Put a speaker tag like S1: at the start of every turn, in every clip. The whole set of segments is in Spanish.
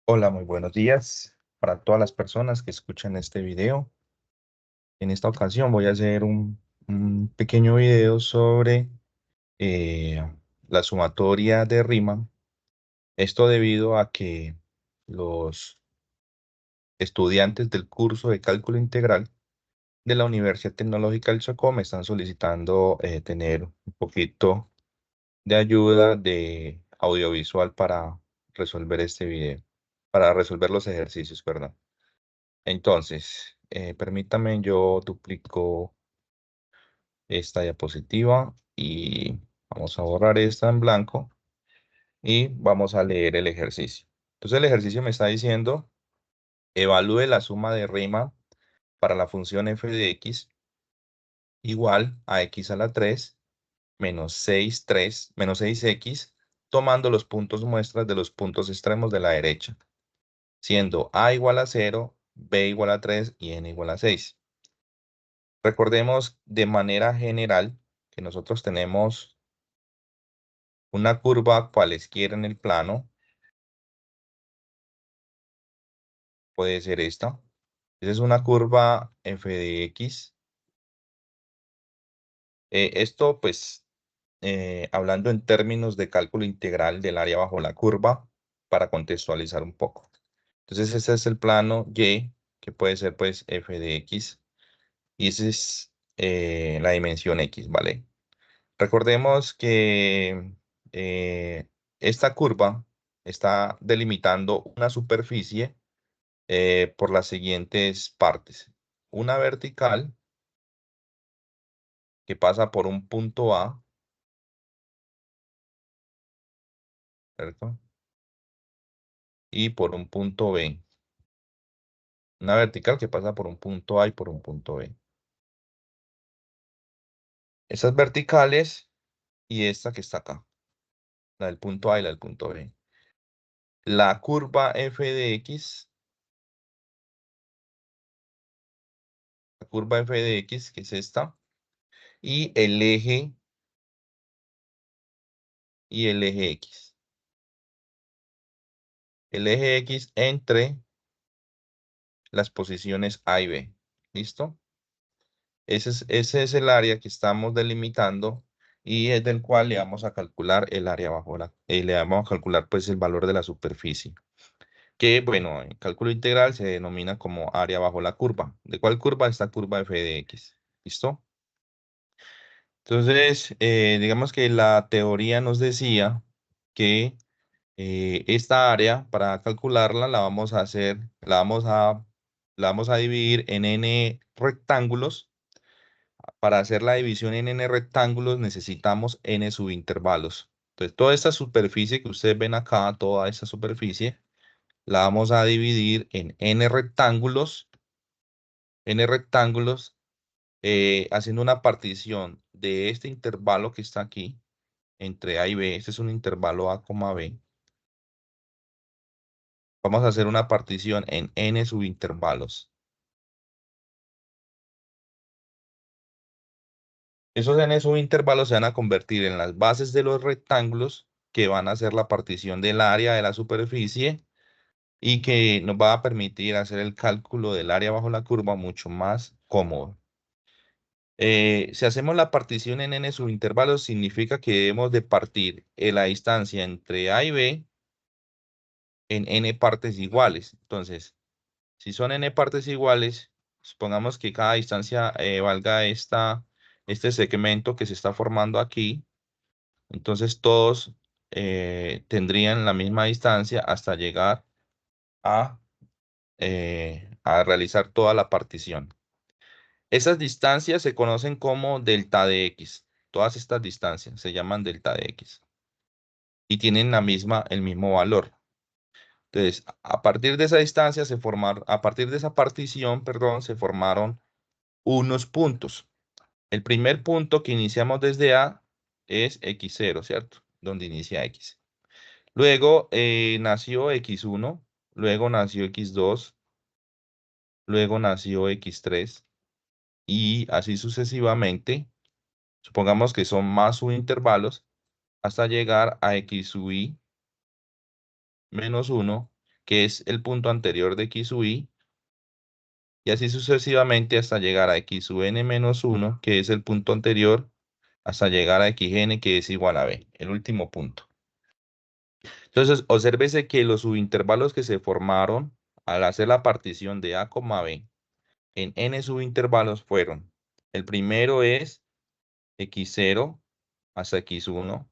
S1: Hola, muy buenos días para todas las personas que escuchan este video. En esta ocasión voy a hacer un pequeño video sobre eh, la sumatoria de Riemann. Esto debido a que los estudiantes del curso de cálculo integral de la Universidad Tecnológica del Chocó me están solicitando tener un poquito de ayuda de audiovisual para resolver este video, para resolver los ejercicios, perdón. Entonces, permítame, yo duplico esta diapositiva y vamos a borrar esta en blanco y vamos a leer el ejercicio. Entonces, el ejercicio me está diciendo, evalúe la suma de Riemann para la función f de x igual a x a la 3 menos 6x, tomando los puntos muestras de los puntos extremos de la derecha, siendo a igual a 0, b igual a 3 y n igual a 6. Recordemos de manera general que nosotros tenemos una curva cualesquiera en el plano, puede ser esta. Esa es una curva f de x. Esto, pues, hablando en términos de cálculo integral del área bajo la curva, para contextualizar un poco. Entonces, ese es el plano y, que puede ser, pues, f de x, y esa es la dimensión x, ¿vale? Recordemos que esta curva está delimitando una superficie por las siguientes partes. Una vertical que pasa por un punto A, ¿cierto? Y por un punto B. Una vertical que pasa por un punto A y por un punto B. Esas verticales y esta que está acá, la del punto A y la del punto B. La curva f de x, la curva f de x, que es esta, y el eje X. El eje X entre las posiciones A y B. ¿Listo? Ese es el área que estamos delimitando y es del cual le vamos a calcular el área bajo le vamos a calcular pues el valor de la superficie. Que bueno, en cálculo integral se denomina como área bajo la curva. ¿De cuál curva? Esta curva f de x. ¿Listo? Entonces, digamos que la teoría nos decía que esta área, para calcularla, la vamos a dividir en n rectángulos. Para hacer la división en n rectángulos necesitamos n subintervalos. Entonces, toda esta superficie que ustedes ven acá, toda esta superficie, la vamos a dividir en n rectángulos, haciendo una partición de este intervalo que está aquí, entre A y B. Este es un intervalo A, B. Vamos a hacer una partición en n subintervalos. Esos n subintervalos se van a convertir en las bases de los rectángulos que van a hacer la partición del área de la superficie y que nos va a permitir hacer el cálculo del área bajo la curva mucho más cómodo. Si hacemos la partición en n subintervalos, significa que debemos de partir la distancia entre A y B en n partes iguales. Entonces, si son n partes iguales, supongamos que cada distancia valga este segmento que se está formando aquí. Entonces todos tendrían la misma distancia hasta llegar a realizar toda la partición. Esas distancias se conocen como delta de x. Todas estas distancias se llaman delta de x y tienen el mismo valor. Entonces, a partir de esa distancia a partir de esa partición, perdón, se formaron unos puntos. El primer punto que iniciamos desde A es x0, ¿cierto? Donde inicia x. Luego nació x1, luego nació x2, luego nació x3 y así sucesivamente. Supongamos que son más subintervalos hasta llegar a x sub i menos 1 que es el punto anterior de x sub y así sucesivamente hasta llegar a x sub n menos 1, que es el punto anterior, hasta llegar a xn, que es igual a b, el último punto. Entonces, obsérvese que los subintervalos que se formaron al hacer la partición de a, b en n subintervalos fueron, el primero es x0 hasta x1,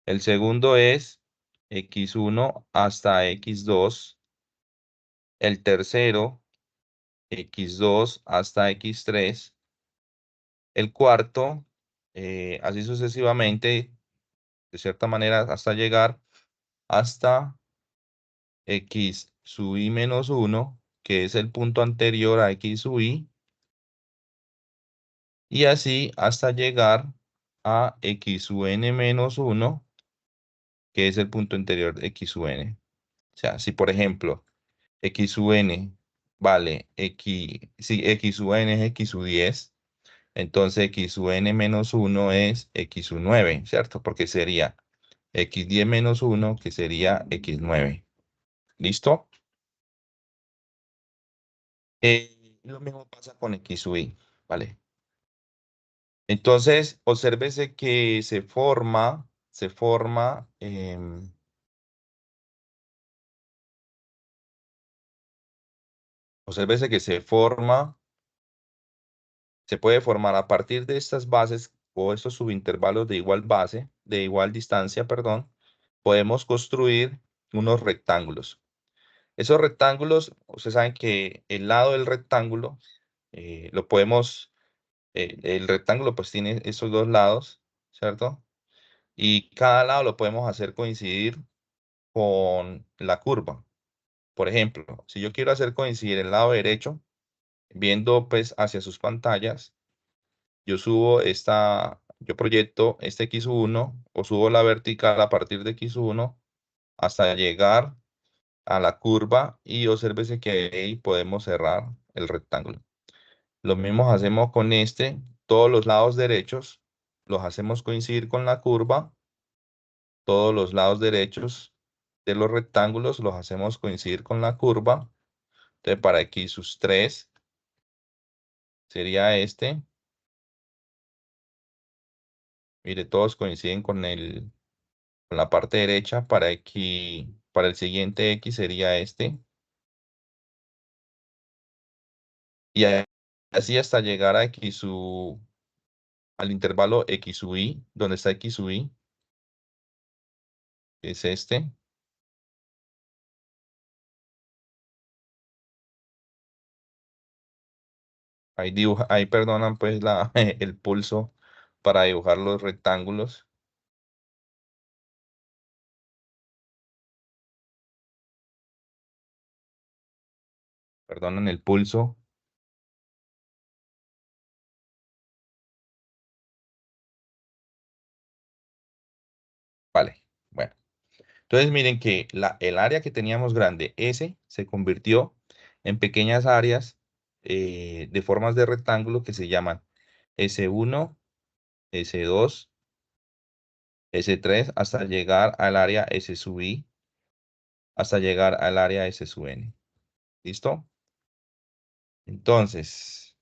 S1: el segundo es x1 hasta x2, el tercero x2 hasta x3, el cuarto, así sucesivamente, de cierta manera, hasta llegar hasta x sub i menos 1, que es el punto anterior a x sub y así hasta llegar a x sub n menos 1, que es el punto anterior de x sub n. O sea, si por ejemplo x sub n vale si x sub n es x sub 10, entonces x sub n menos 1 es x sub 9, ¿cierto? Porque sería x10 menos 1, que sería x9. ¿Listo? Lo mismo pasa con x sub i, ¿vale? Entonces, obsérvese que obsérvese que se puede formar a partir de estas bases o estos subintervalos de igual base, de igual distancia, perdón, podemos construir unos rectángulos. Esos rectángulos, ustedes saben que el lado del rectángulo lo podemos, el rectángulo pues tiene esos dos lados, ¿cierto? Y cada lado lo podemos hacer coincidir con la curva. Por ejemplo, si yo quiero hacer coincidir el lado derecho, viendo pues hacia sus pantallas, yo proyecto este x1 o subo la vertical a partir de x1 hasta llegar a la curva y obsérvese que ahí podemos cerrar el rectángulo. Lo mismo hacemos con todos los lados derechos los hacemos coincidir con la curva, todos los lados derechos de los rectángulos los hacemos coincidir con la curva. Entonces para x sus 3 sería este. Mire, todos coinciden con la parte derecha. Para el siguiente x sería este. Y así hasta llegar a al intervalo x sub i, donde está x sub i, que es este. Ahí perdonan pues el pulso para dibujar los rectángulos. Perdonan el pulso. Vale, bueno. Entonces miren que el área que teníamos grande, S, se convirtió en pequeñas áreas de formas de rectángulo que se llaman S1, S2, S3, hasta llegar al área S sub I, hasta llegar al área S sub N. ¿Listo? Entonces,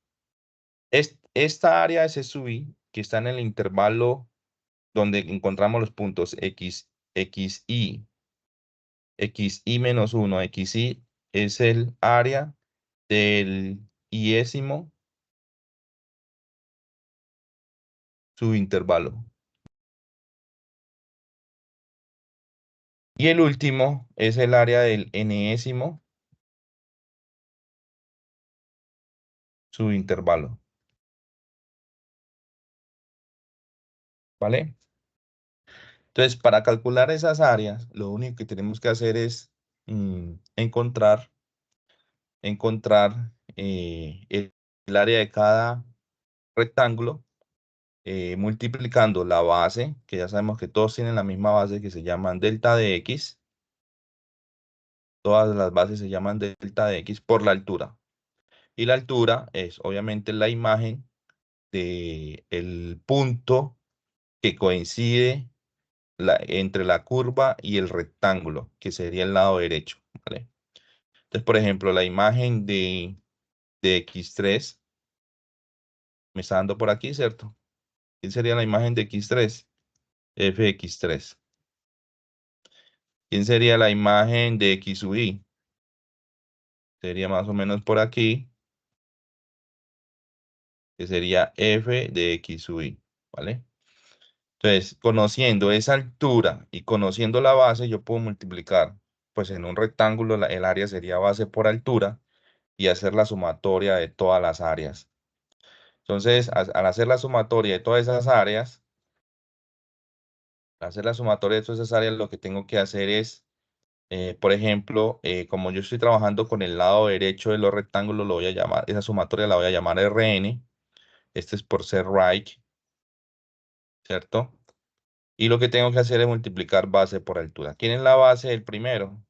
S1: esta área S sub I, que está en el intervalo donde encontramos los puntos xi menos 1, xi es el área del iésimo subintervalo. Y el último es el área del enésimo subintervalo. ¿Vale? Entonces, para calcular esas áreas, lo único que tenemos que hacer es encontrar el área de cada rectángulo, multiplicando la base, que ya sabemos que todos tienen la misma base que se llaman delta de x. Todas las bases se llaman delta de x por la altura. Y la altura es obviamente la imagen del punto que coincide entre la curva y el rectángulo, que sería el lado derecho, ¿vale? Entonces, por ejemplo, la imagen de x3 me está dando por aquí, ¿cierto? ¿Quién sería la imagen de x3? F de x3. ¿Quién sería la imagen de x sub y? Sería más o menos por aquí, que sería f de x sub y, ¿vale? Entonces, conociendo esa altura y conociendo la base, yo puedo multiplicar, pues en un rectángulo el área sería base por altura y hacer la sumatoria de todas las áreas. Entonces, al hacer la sumatoria de todas esas áreas, lo que tengo que hacer es, por ejemplo, como yo estoy trabajando con el lado derecho de los rectángulos, lo voy a llamar, esa sumatoria la voy a llamar Rn. Este es por ser right, ¿cierto? Y lo que tengo que hacer es multiplicar base por altura. ¿Quién es la base? El primero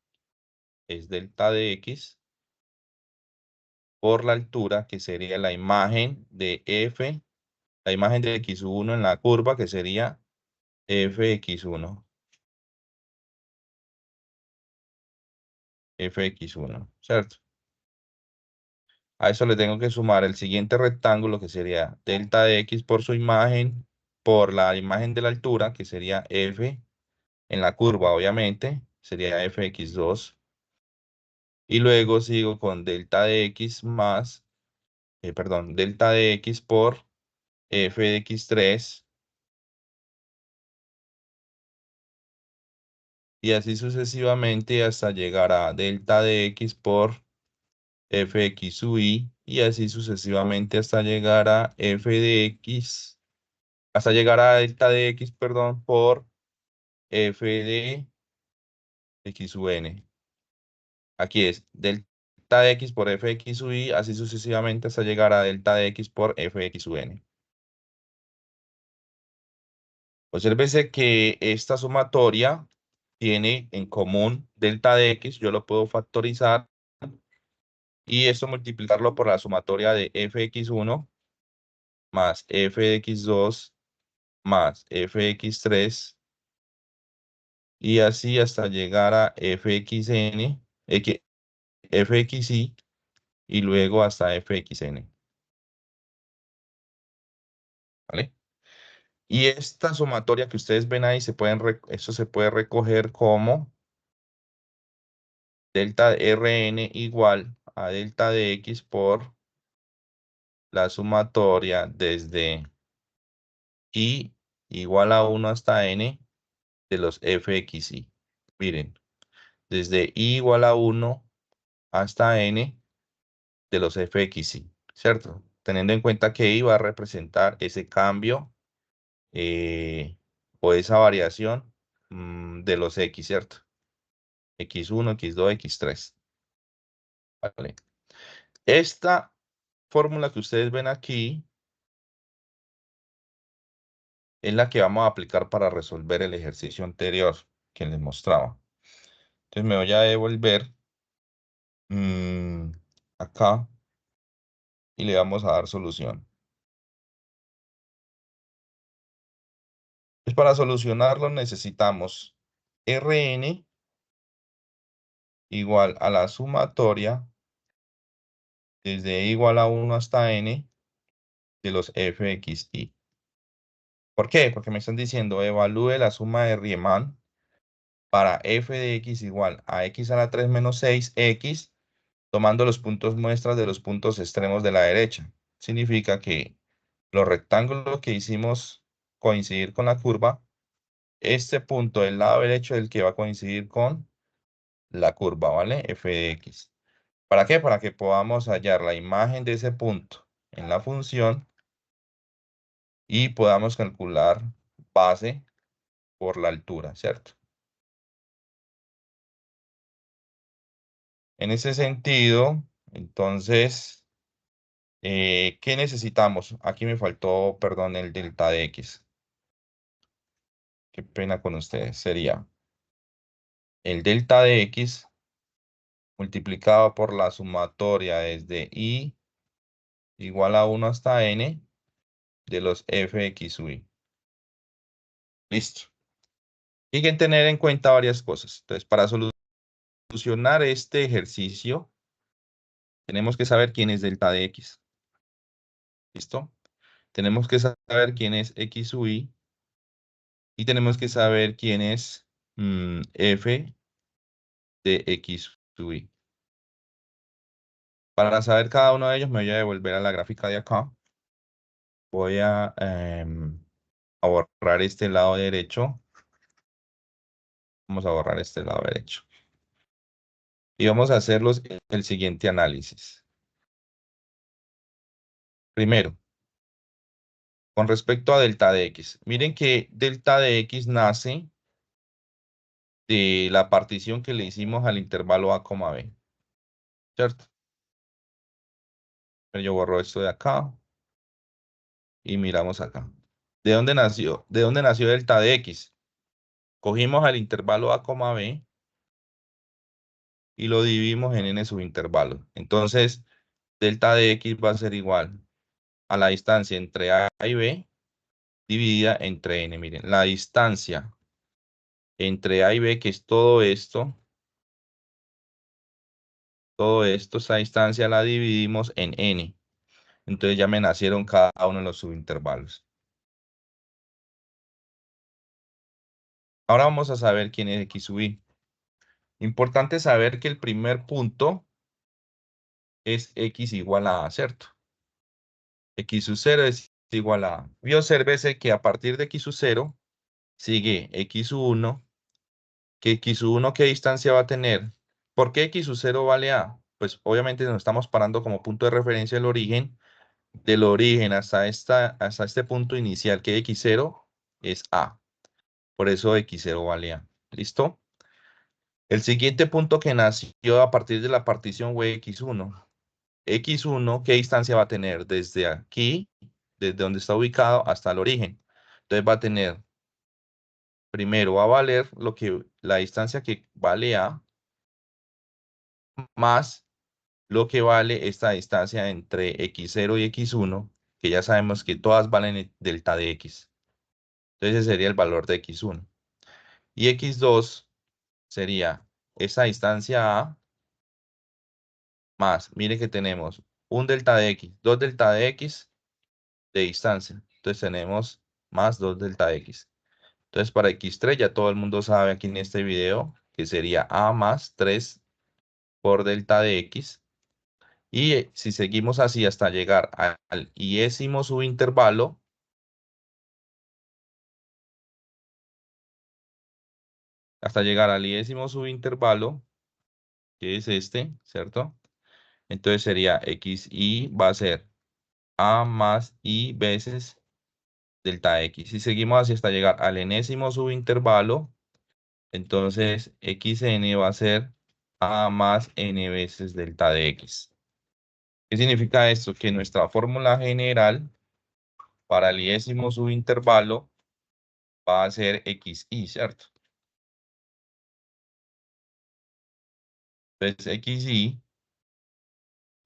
S1: es delta de x por la altura, que sería la imagen de f, la imagen de x1 en la curva, que sería fx1, fx1, ¿cierto? A eso le tengo que sumar el siguiente rectángulo, que sería delta de x por su imagen, por la imagen de la altura, que sería f en la curva, obviamente, sería fx2. Y luego sigo con delta de x más, perdón, delta de x por f de x3. Y así sucesivamente hasta llegar a delta de x por fx sub y así sucesivamente hasta llegar a f de x, hasta llegar a delta de x, perdón, por f de x sub n. Aquí es delta de x por f de x sub y, así sucesivamente hasta llegar a delta de x por f de x sub n. Obsérvese que esta sumatoria tiene en común delta de x, yo lo puedo factorizar y esto multiplicarlo por la sumatoria de fx1 más fx2 más fx3 y así hasta llegar a fxn, fxy y luego hasta fxn, ¿vale? Y esta sumatoria que ustedes ven ahí, esto se puede recoger como delta de Rn igual a delta de x por la sumatoria desde i igual a 1 hasta n de los fxy. Miren, desde i igual a 1 hasta n de los fxy, ¿cierto? Teniendo en cuenta que i va a representar ese cambio o esa variación de los x, ¿cierto? x1, x2, x3. ¿Vale? Esta fórmula que ustedes ven aquí es la que vamos a aplicar para resolver el ejercicio anterior que les mostraba. Entonces me voy a devolver acá y le vamos a dar solución. Pues para solucionarlo necesitamos Rn igual a la sumatoria desde igual a 1 hasta n de los fxy. ¿Por qué? Porque me están diciendo evalúe la suma de Riemann para f de x igual a x a la 3 menos 6x, tomando los puntos muestras de los puntos extremos de la derecha. Significa que los rectángulos que hicimos coincidir con la curva, este punto del lado derecho es el que va a coincidir con la curva, ¿vale? F de x. ¿Para qué? Para que podamos hallar la imagen de ese punto en la función y podamos calcular base por la altura, ¿cierto? En ese sentido, entonces, ¿qué necesitamos? Aquí me faltó, perdón, el delta de x. Qué pena con ustedes. Sería el delta de x multiplicado por la sumatoria desde i igual a 1 hasta n de los fxy. Listo. Hay que tener en cuenta varias cosas. Entonces, para solucionar este ejercicio, tenemos que saber quién es delta de x. ¿Listo? Tenemos que saber quién es x sub y tenemos que saber quién es f de x sub i. Para saber cada uno de ellos, me voy a devolver a la gráfica de acá. Voy a borrar este lado derecho. Vamos a borrar este lado derecho. Y vamos a hacer el siguiente análisis. Primero, con respecto a delta de x. Miren que delta de x nace de la partición que le hicimos al intervalo a, b. ¿Cierto? Pero yo borro esto de acá y miramos acá. ¿De dónde nació? ¿De dónde nació delta de x? Cogimos al intervalo a, b y lo dividimos en n subintervalos. Entonces, delta de x va a ser igual a la distancia entre a y b dividida entre n. Miren, la distancia entre a y b, que es todo esto, esa distancia la dividimos en n. Entonces ya me nacieron cada uno de los subintervalos. Ahora vamos a saber quién es x sub i. Importante saber que el primer punto es x igual a a, ¿cierto? X sub 0 es igual a a. Y obsérvese que a partir de x sub 0 sigue x sub 1, que x sub 1, ¿qué distancia va a tener? ¿Por qué x sub 0 vale a? Pues obviamente nos estamos parando como punto de referencia el origen. Del origen hasta este punto inicial, que x0 es a. Por eso x0 vale a. ¿Listo? El siguiente punto que nació a partir de la partición fue x1. X1, ¿qué distancia va a tener? Desde aquí, desde donde está ubicado, hasta el origen. Entonces va a tener, primero va a valer la distancia que vale a, más lo que vale esta distancia entre x0 y x1, que ya sabemos que todas valen delta de x. Entonces ese sería el valor de x1. Y x2 sería esa distancia a más, mire que tenemos un delta de x, dos delta de x de distancia. Entonces tenemos más 2 delta de x. Entonces para x3 ya todo el mundo sabe aquí en este video que sería a más 3 por delta de x. Y si seguimos así hasta llegar al iésimo subintervalo, hasta llegar al iésimo subintervalo, que es este, ¿cierto? Entonces sería xi va a ser a más i veces delta x. Si seguimos así hasta llegar al enésimo subintervalo, entonces xn va a ser a más n veces delta de x. ¿Qué significa esto? Que nuestra fórmula general para el iésimo subintervalo va a ser xi, ¿cierto? Entonces xi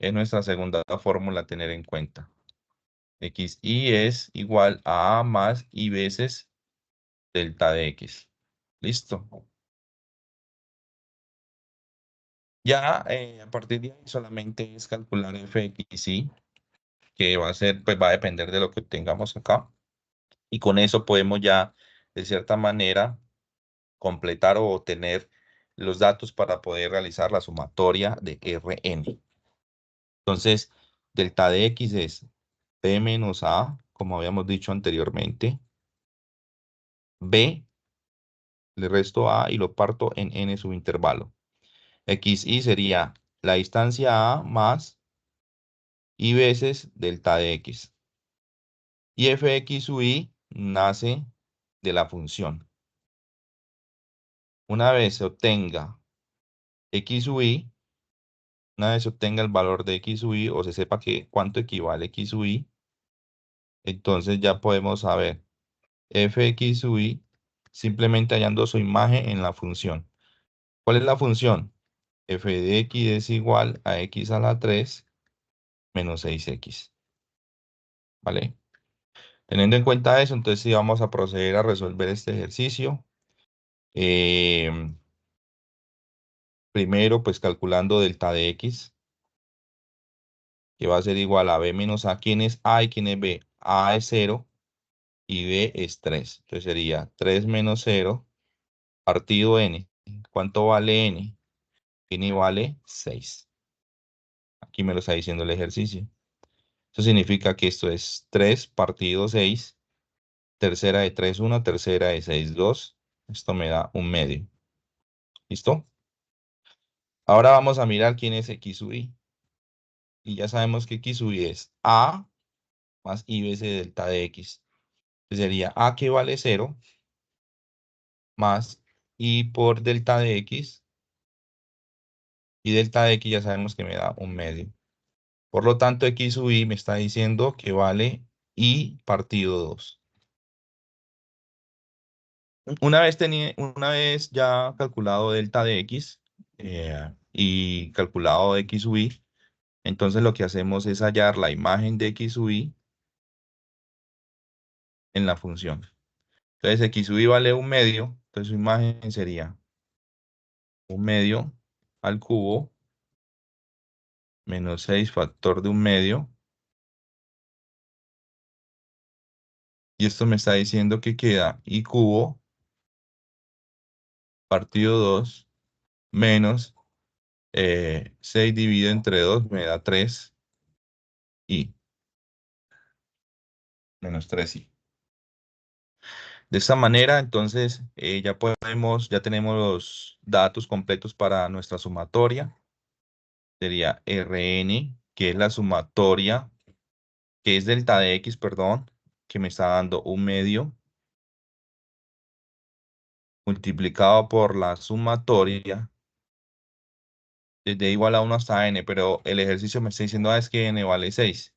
S1: es nuestra segunda fórmula a tener en cuenta. Xi es igual a más i veces delta de x. ¿Listo? Ya a partir de ahí solamente es calcular fxi, que va a ser, pues va a depender de lo que tengamos acá. Y con eso podemos ya, de cierta manera, completar o obtener los datos para poder realizar la sumatoria de Rn. Entonces, delta de x es p menos a, como habíamos dicho anteriormente, b, le resto a y lo parto en n subintervalo. Xi sería la distancia a más i veces delta de x. Y fx sub i nace de la función. Una vez se obtenga x sub i, una vez se obtenga el valor de x sub i o se sepa que cuánto equivale x sub i, entonces ya podemos saber fx sub i simplemente hallando su imagen en la función. ¿Cuál es la función? F de x es igual a x a la 3 menos 6x. ¿Vale? Teniendo en cuenta eso, entonces sí vamos a proceder a resolver este ejercicio. Eh, Primero, pues calculando delta de x, que va a ser igual a b menos a. ¿Quién es a y quién es b? A es 0 y b es 3. Entonces sería 3 menos 0 partido n. ¿Cuánto vale n? N vale 6. Aquí me lo está diciendo el ejercicio. Eso significa que esto es 3 partido 6. Tercera de 3 1, tercera de 6 2. Esto me da un medio. ¿Listo? Ahora vamos a mirar quién es x sub y. Y ya sabemos que x sub y es a más i veces delta de x. Entonces sería a que vale 0 más i por delta de x. Y delta de x ya sabemos que me da un medio. Por lo tanto, x sub y me está diciendo que vale i partido 2. Una vez ya calculado delta de x y calculado x sub y, entonces lo que hacemos es hallar la imagen de x sub y en la función. Entonces x sub y vale un medio, entonces su imagen sería un medio al cubo menos 6 factor de un medio. Y esto me está diciendo que queda i cubo partido 2 menos 6 dividido entre 2 me da 3 y menos 3i. De esta manera, entonces, ya tenemos los datos completos para nuestra sumatoria. Sería Rn, que es la sumatoria, que es delta de x, perdón, que me está dando un medio, multiplicado por la sumatoria, desde igual a 1 hasta n, pero el ejercicio me está diciendo, es que n vale 6.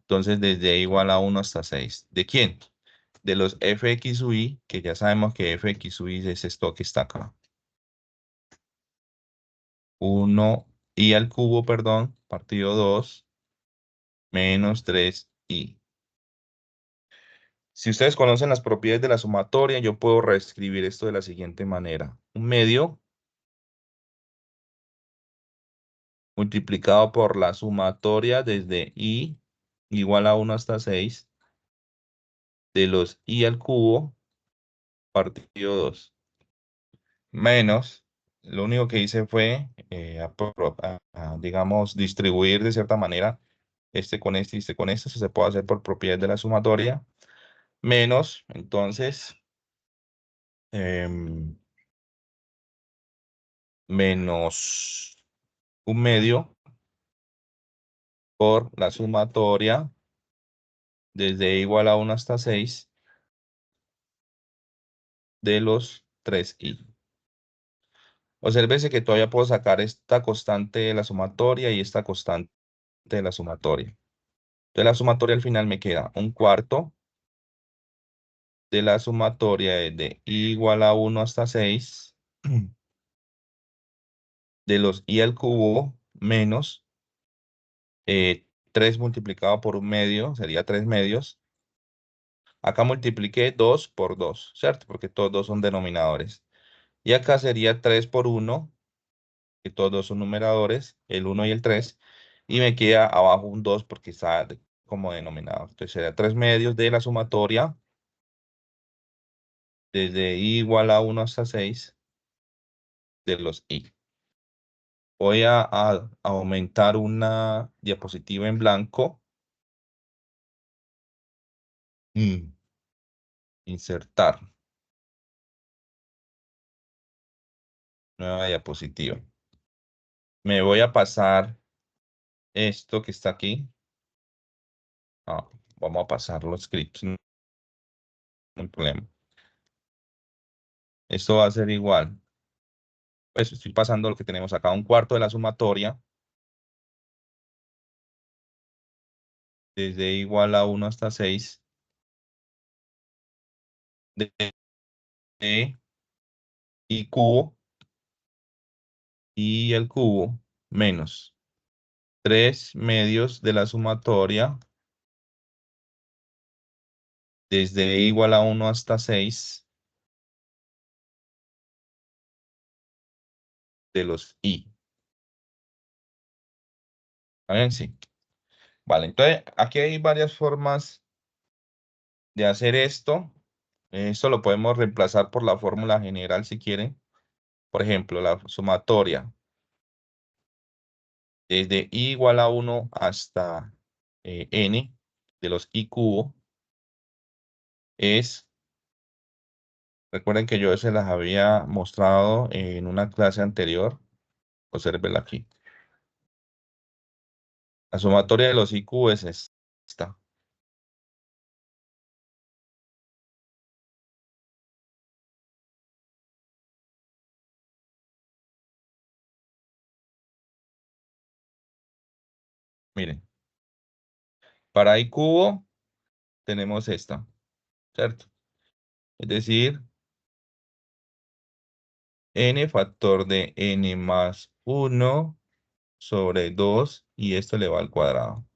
S1: Entonces, desde igual a 1 hasta 6. ¿De quién? De los fx sub i, que ya sabemos que fx sub i es esto que está acá. 1 i al cubo, perdón, partido 2, menos 3i. Si ustedes conocen las propiedades de la sumatoria, yo puedo reescribir esto de la siguiente manera. Un medio multiplicado por la sumatoria desde i igual a 1 hasta 6 de los i al cubo partido 2. Menos, lo único que hice fue, digamos, distribuir de cierta manera este con este y este con este. Eso se puede hacer por propiedades de la sumatoria. Menos, entonces, menos un medio por la sumatoria desde igual a 1 hasta 6 de los 3i. Obsérvese que todavía puedo sacar esta constante de la sumatoria y esta constante de la sumatoria. De la sumatoria al final me queda un cuarto de la sumatoria de i igual a 1 hasta 6 de los i al cubo menos 3 multiplicado por un medio, sería 3 medios. Acá multipliqué 2 por 2, ¿cierto? Porque todos dos son denominadores. Y acá sería 3 por 1, que todos dos son numeradores, el 1 y el 3. Y me queda abajo un 2 porque está como denominador. Entonces sería 3 medios de la sumatoria desde i igual a 1 hasta 6 de los i. Voy a aumentar una diapositiva en blanco. Insertar. Nueva diapositiva. Me voy a pasar esto que está aquí. Vamos a pasar los scripts. No hay problema. Esto va a ser igual. Pues estoy pasando lo que tenemos acá. Un cuarto de la sumatoria. Desde igual a 1 hasta 6. De i cubo. Y el cubo menos 3 medios de la sumatoria. Desde igual a 1 hasta 6 de los i. ¿Está bien? Sí. Vale, entonces aquí hay varias formas de hacer esto. Esto lo podemos reemplazar por la fórmula general si quieren. Por ejemplo, la sumatoria desde i igual a 1 hasta n de los i cubo es, recuerden que yo se las había mostrado en una clase anterior. Observenla aquí. La sumatoria de los i cubos es esta. Miren, para i cubo tenemos esta, ¿cierto? Es decir, n factor de n más 1 sobre 2 y esto le va al cuadrado.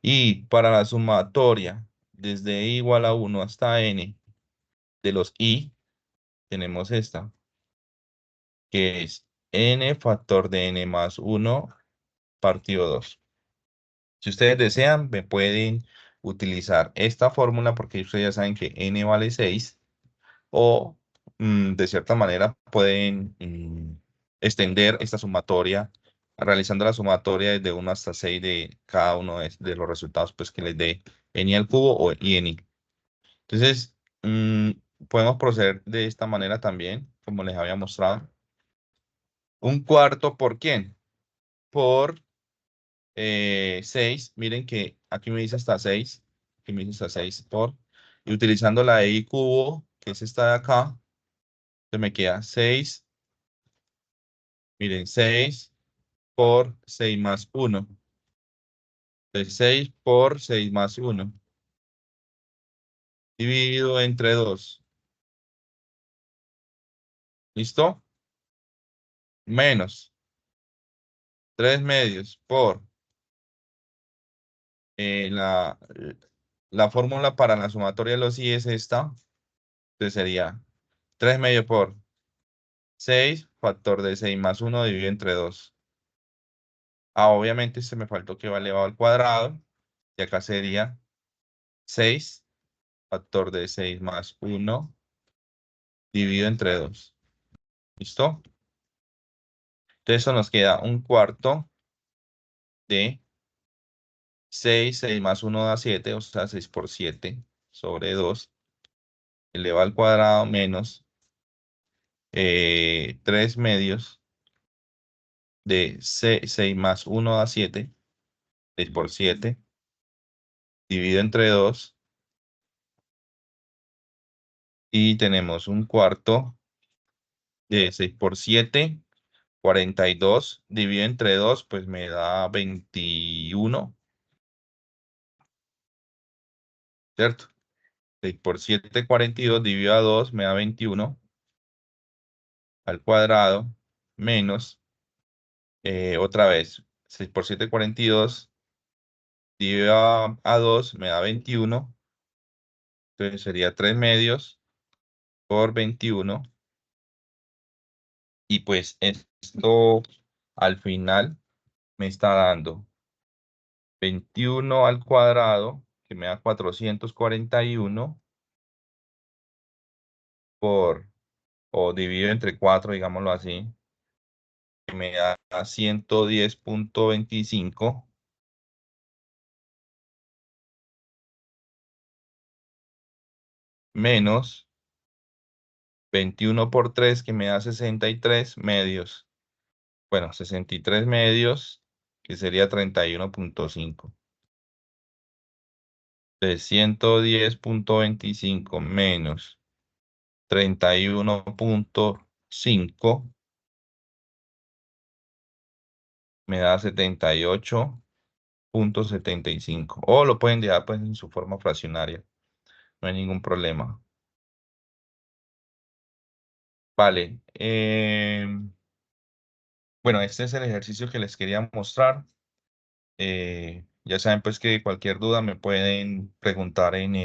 S1: Y para la sumatoria, desde i igual a 1 hasta n de los i, tenemos esta, que es n factor de n más 1 partido 2. Si ustedes desean, me pueden utilizar esta fórmula porque ustedes ya saben que n vale 6 o de cierta manera pueden extender esta sumatoria realizando la sumatoria desde 1 hasta 6 de cada uno de los resultados pues, que les dé n al cubo o y n. Entonces, podemos proceder de esta manera también, como les había mostrado. Un cuarto, ¿por quién? Por 6. Miren que aquí me dice hasta 6. Aquí me dice hasta 6 por. Y utilizando la de i cubo, que es esta de acá, se me queda 6. Miren, 6 por 6 más 1. Entonces, 6 por 6 más 1. Dividido entre 2. ¿Listo? Menos 3 medios por la fórmula para la sumatoria de los i es esta. Entonces sería 3 medios por 6, factor de 6 más 1 dividido entre 2. Ah, obviamente se me faltó que va elevado al cuadrado. Y acá sería 6, factor de 6 más 1 dividido entre 2. ¿Listo? Entonces eso nos queda un cuarto de 6, 6 más 1 da 7, o sea, 6 por 7 sobre 2 elevado al cuadrado menos 3 medios de 6 más 1 da 7, 6 por 7 dividido entre 2 y tenemos un cuarto de 6 por 7, 42 dividido entre 2, pues me da 21, ¿cierto? 6 por 7, 42 dividido a 2 me da 21 al cuadrado menos, otra vez, 6 por 7, 42 dividido a 2 me da 21, entonces sería 3 medios por 21 y pues esto al final me está dando 21 al cuadrado, que me da 441 por, o dividido entre 4, digámoslo así, que me da 110.25 menos 21 por 3, que me da 63 medios. Bueno, 63 medios, que sería 31.5. De 110.25 menos 31.5 me da 78.75. O lo pueden dejar pues en su forma fraccionaria. No hay ningún problema. Vale. Bueno, este es el ejercicio que les quería mostrar. Ya saben pues que cualquier duda me pueden preguntar en